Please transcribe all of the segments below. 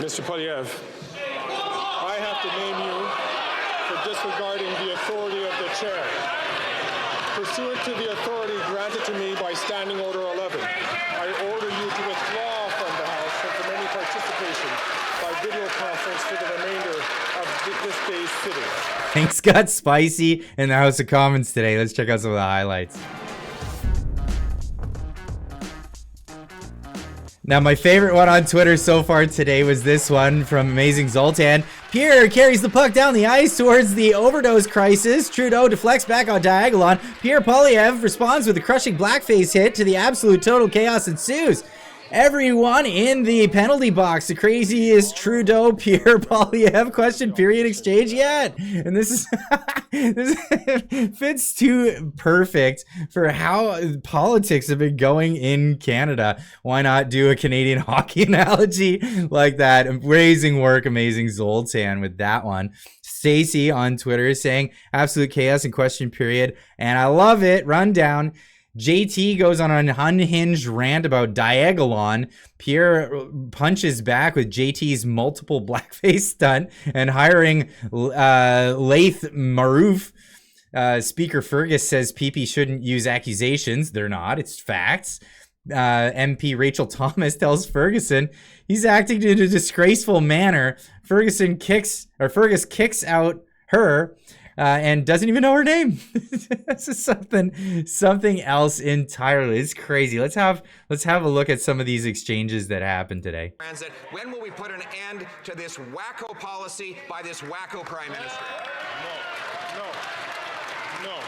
Mr. Poilievre, I have to name you for disregarding the authority of the chair. Pursuant to the authority granted to me by Standing Order 11, I order you to withdraw from the House and from any participation by video conference for the remainder of this day's sitting. Things got spicy in the House of Commons today. Let's check out some of the highlights. Now, my favorite one on Twitter so far today was this one from Amazing Zoltan. Pierre carries the puck down the ice towards the overdose crisis. Trudeau deflects back on Diagolon. Pierre Poilievre responds with a crushing blackface hit to the absolute total chaos ensues. Everyone in the penalty box, the craziest Trudeau Pierre Poilievre question period exchange yet. And this is this fits too perfect for how politics have been going in Canada. Why not do a Canadian hockey analogy like that? Amazing work, Amazing Zoltan with that one. Stacy on Twitter is saying absolute chaos and question period. And I love it. Rundown. JT goes on an unhinged rant about Diagolon. Pierre punches back with JT's multiple blackface stunt and hiring Laith Marouf. Speaker Fergus says PP shouldn't use accusations. They're not. It's facts. MP Rachel Thomas tells Ferguson he's acting in a disgraceful manner. Fergus kicks out her. And doesn't even know her name. This is something else entirely. It's crazy. Let's have a look at some of these exchanges that happened today. Transit. When will we put an end to this wacko policy by this wacko Prime Minister? No.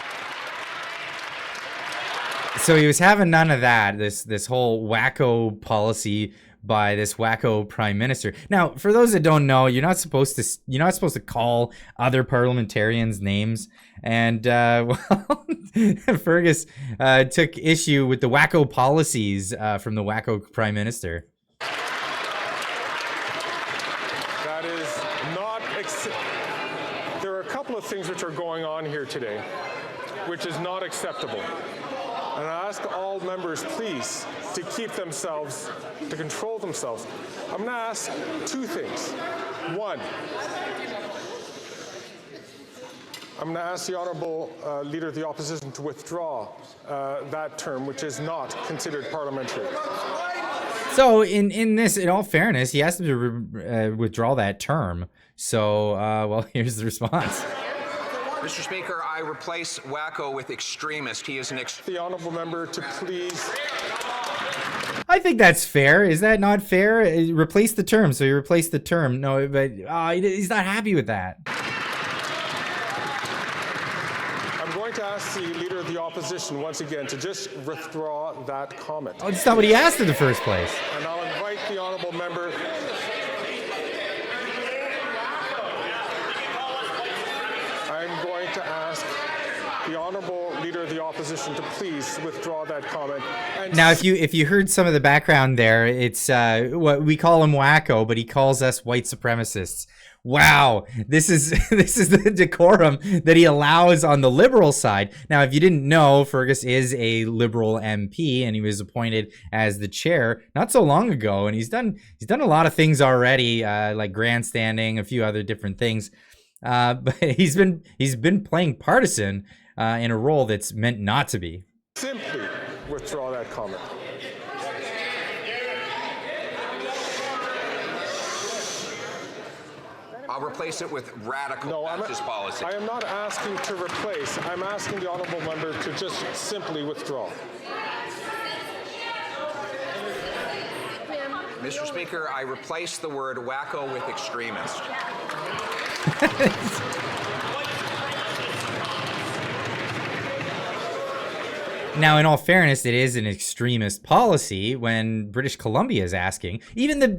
So he was having none of that. This whole wacko policy by this wacko prime minister. Now, for those that don't know, you're not supposed to call other parliamentarians names. And Fergus took issue with the wacko policies from the wacko prime minister. That is not. There are a couple of things which are going on here today, which is not acceptable. And I ask all members, please, to keep themselves, to control themselves. I'm going to ask two things. One, I'm going to ask the Honourable Leader of the Opposition to withdraw that term, which is not considered parliamentary. So in all fairness, he has to withdraw that term. So, well, here's the response. Mr. Speaker, I replace wacko with extremist. He is an The honourable member to please. I think that's fair. Is that not fair? Replace the term. So you replace the term. No, but he's not happy with that. I'm going to ask the Leader of the Opposition once again to just withdraw that comment. Oh, it's not what he asked in the first place. And I'll invite the honourable member. I'm going to ask the Honourable Leader of the Opposition to please withdraw that comment. And now, if you heard some of the background there, it's what we call him wacko, but he calls us white supremacists. Wow, this is the decorum that he allows on the Liberal side. Now, if you didn't know, Fergus is a Liberal MP, and he was appointed as the chair not so long ago, and he's done a lot of things already, like grandstanding, a few other different things. But he's been playing partisan in a role that's meant not to be. simply withdraw that comment. I'll replace it with radical Baptist policy. I am not asking to replace. I'm asking the honourable member to just simply withdraw. Mr. Speaker, I replace the word wacko with extremist. Now, in all fairness, it is an extremist policy when British Columbia is asking. Even the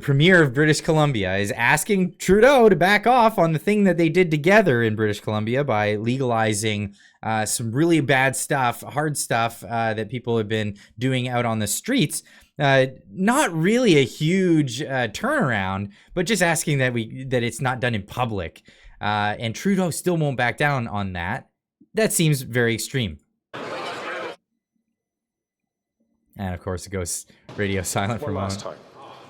Premier of British Columbia is asking Trudeau to back off on the thing that they did together in British Columbia by legalizing some really bad stuff, hard stuff that people have been doing out on the streets. Not really a huge turnaround, but just asking that it's not done in public. And Trudeau still won't back down on that. That seems very extreme. And of course, it goes radio silent for a moment. Time.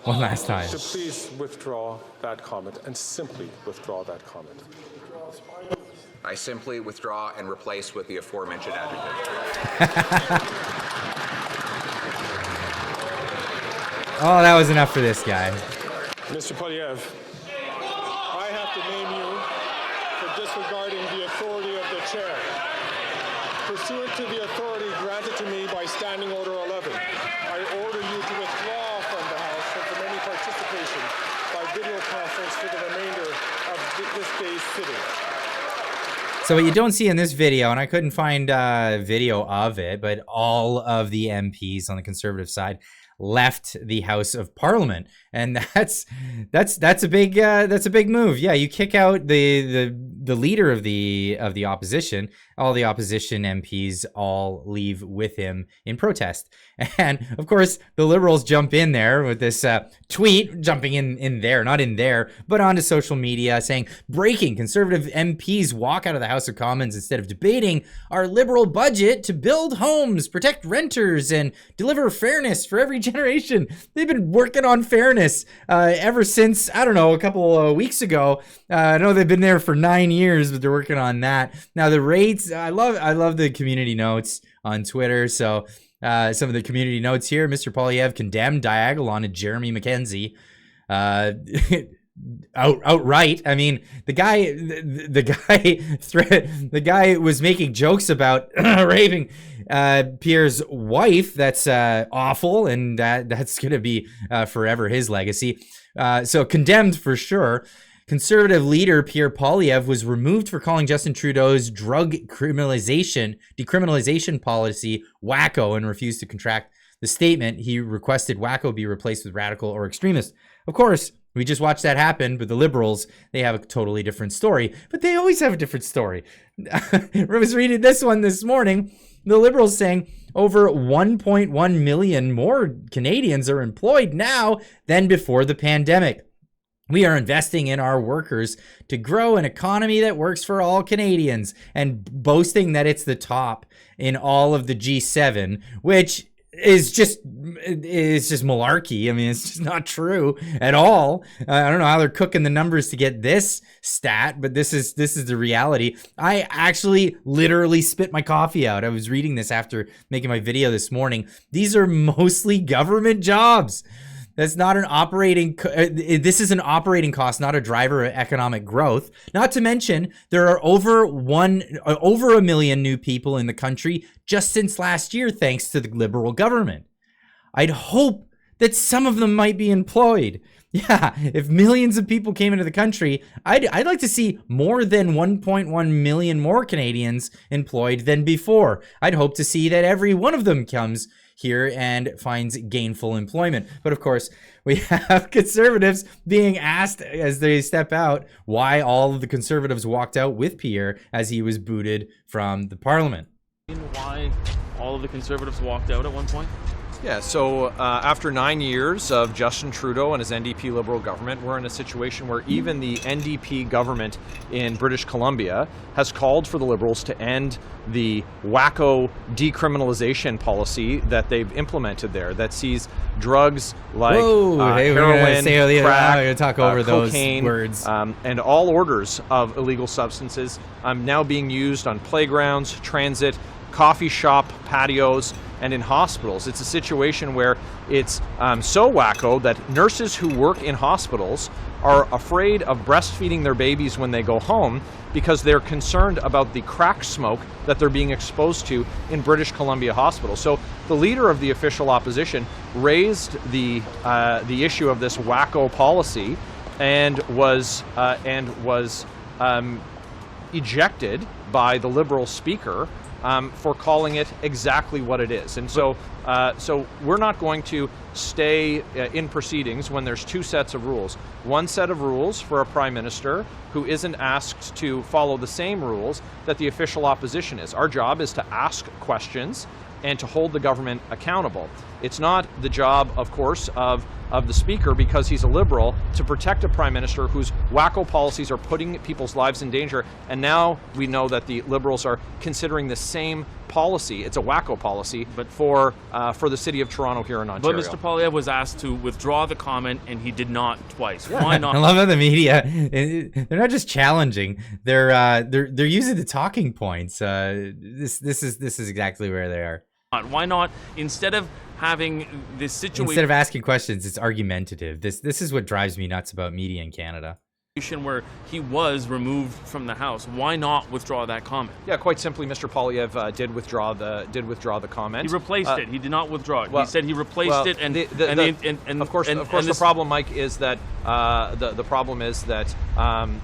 One last time. To please withdraw that comment and simply withdraw that comment. I simply withdraw and replace with the aforementioned adjective. Oh, that was enough for this guy. Mr. Poilievre, I have to name you for disregarding the authority of the chair. Pursuant to the authority granted to me by Standing Order 11, I order you to withdraw from the House and from any participation by video conference for the remainder of this day's sitting. So what you don't see in this video, and I couldn't find a video of it, but all of the MPs on the Conservative side left the House of Parliament, and that's a big move. Yeah, you kick out the leader of the opposition. All the opposition MPs all leave with him in protest, and of course the Liberals jump in there with this tweet, jumping in there, not in there, but onto social media, saying, "Breaking: Conservative MPs walk out of the House of Commons instead of debating our Liberal budget to build homes, protect renters, and deliver fairness for every generation." They've been working on fairness ever since, I don't know, a couple of weeks ago. I know they've been there for 9 years, but they're working on that. Now the rates, I love the community notes on Twitter. So some of the community notes here: Mr. Poilievre condemned Diagolon and Jeremy McKenzie outright. I mean, the guy was making jokes about raping Pierre's wife. That's awful, and that's gonna be forever his legacy. So condemned for sure. Conservative leader Pierre Poilievre was removed for calling Justin Trudeau's drug decriminalization policy wacko, and refused to contract the statement. He requested wacko be replaced with radical or extremist. Of course, we just watched that happen, but the Liberals, they have a totally different story. But they always have a different story. I was reading this one this morning. The Liberals saying over 1.1 million more Canadians are employed now than before the pandemic. We are investing in our workers to grow an economy that works for all Canadians, and boasting that it's the top in all of the G7, which is just malarkey. I mean, it's just not true at all. I don't know how they're cooking the numbers to get this stat, but this is the reality. I actually literally spit my coffee out. I was reading this after making my video this morning. These are mostly government jobs. That's not an operating, this is an operating cost, not a driver of economic growth. Not to mention, there are over a million new people in the country just since last year, thanks to the Liberal government. I'd hope that some of them might be employed. Yeah, if millions of people came into the country, I'd like to see more than 1.1 million more Canadians employed than before. I'd hope to see that every one of them comes here and finds gainful employment. But of course, we have Conservatives being asked as they step out why all of the Conservatives walked out with Pierre as he was booted from the Parliament. Why all of the Conservatives walked out at one point? Yeah, so after 9 years of Justin Trudeau and his NDP Liberal government, we're in a situation where even the NDP government in British Columbia has called for the Liberals to end the Wacko decriminalization policy that they've implemented there, that sees drugs like heroin, crack, talk over cocaine, those words, and all orders of illegal substances now being used on playgrounds, transit, coffee shop patios, and in hospitals. It's a situation where it's so wacko that nurses who work in hospitals are afraid of breastfeeding their babies when they go home because they're concerned about the crack smoke that they're being exposed to in British Columbia hospitals. So the leader of the official opposition raised the issue of this wacko policy and was ejected by the Liberal speaker for calling it exactly what it is. And so we're not going to stay in proceedings when there's two sets of rules. One set of rules for a prime minister who isn't asked to follow the same rules that the official opposition is. Our job is to ask questions and to hold the government accountable. It's not the job, of course, of the Speaker, because he's a Liberal, to protect a Prime Minister whose wacko policies are putting people's lives in danger. And now we know that the Liberals are considering the same policy. It's a wacko policy, but for the city of Toronto here in Ontario. But Mr. Poilievre was asked to withdraw the comment, and he did not twice. Why not? I love how the media, they're not just challenging, they're using the talking points. This is exactly where they are. Why not, instead of having this situation, Instead of asking questions, it's argumentative. This is what drives me nuts about media in Canada. where he was removed from the House, why not withdraw that comment? Yeah, quite simply, Mr. Poilievre did withdraw the comment. He replaced it. He did not withdraw it. Well, he said he replaced it, and of course, the problem, Mike, is that the problem is that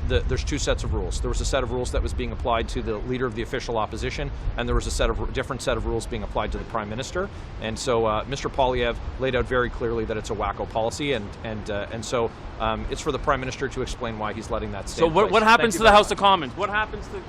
there's two sets of rules. There was a set of rules that was being applied to the leader of the official opposition, and there was a different set of rules being applied to the Prime Minister. And so Mr. Poilievre laid out very clearly that it's a wacko policy, and so it's for the Prime Minister to explain why he's letting that stay. So what happens to the House of Commons? What happens to...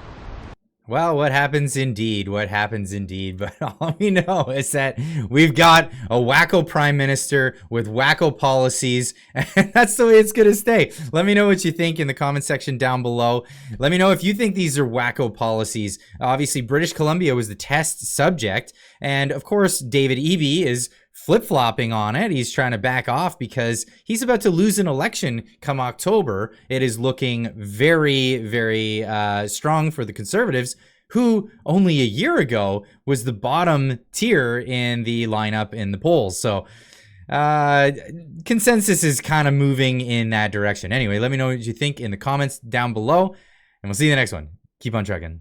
Well, what happens indeed, but all we know is that we've got a wacko Prime Minister with wacko policies, and that's the way it's going to stay. Let me know what you think in the comment section down below. Let me know if you think these are wacko policies. Obviously, British Columbia was the test subject, and of course, David Eby is flip-flopping on it. He's trying to back off because he's about to lose an election come October. It is looking very, very strong for the Conservatives, who only a year ago was the bottom tier in the lineup in the polls. So consensus is kind of moving in that direction. Anyway, let me know what you think in the comments down below, and we'll see you in the next one. Keep on trucking.